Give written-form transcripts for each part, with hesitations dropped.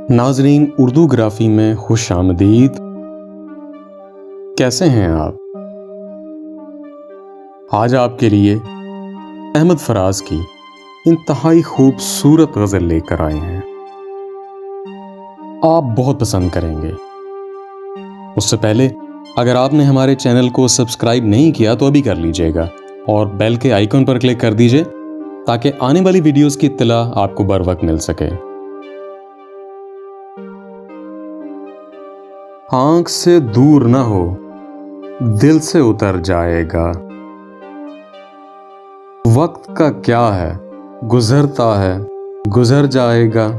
ناظرین اردو گرافی میں خوش آمدید۔ کیسے ہیں آپ؟ آج آپ کے لیے احمد فراز کی انتہائی خوبصورت غزل لے کر آئے ہیں، آپ بہت پسند کریں گے۔ اس سے پہلے اگر آپ نے ہمارے چینل کو سبسکرائب نہیں کیا تو ابھی کر لیجئے گا اور بیل کے آئیکن پر کلک کر دیجئے تاکہ آنے والی ویڈیوز کی اطلاع آپ کو بر وقت مل سکے۔ آنکھ سے دور نہ ہو، دل سے اتر جائے گا۔ وقت کا کیا ہے، گزرتا ہے، گزر جائے گا۔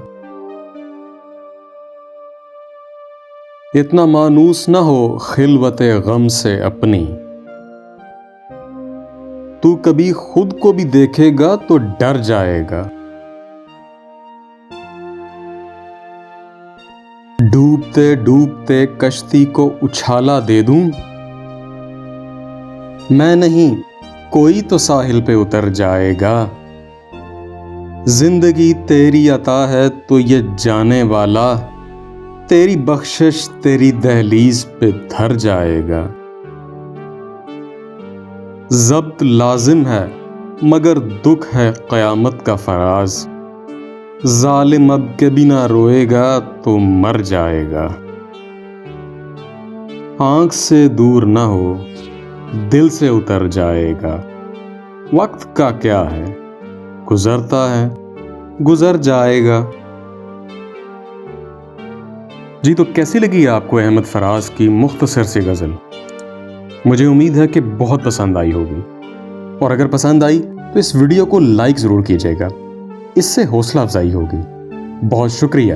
اتنا مانوس نہ ہو خلوت غم سے اپنی، تو کبھی خود کو بھی دیکھے گا تو ڈر جائے گا۔ ڈوبتے ڈوبتے کشتی کو اچھالا دے دوں، میں نہیں کوئی تو ساحل پہ اتر جائے گا۔ زندگی تیری عطا ہے تو یہ جانے والا، تیری بخشش تیری دہلیز پہ دھر جائے گا۔ ضبط لازم ہے مگر دکھ ہے قیامت کا فراز، ظالم اب کبھی نہ روئے گا تو مر جائے گا۔ آنکھ سے دور نہ ہو، دل سے اتر جائے گا۔ وقت کا کیا ہے، گزرتا ہے، گزر جائے گا۔ جی تو کیسی لگی آپ کو احمد فراز کی مختصر سی غزل؟ مجھے امید ہے کہ بہت پسند آئی ہوگی، اور اگر پسند آئی تو اس ویڈیو کو لائک ضرور کیجیے گا، اس سے حوصلہ افزائی ہوگی۔ بہت شکریہ۔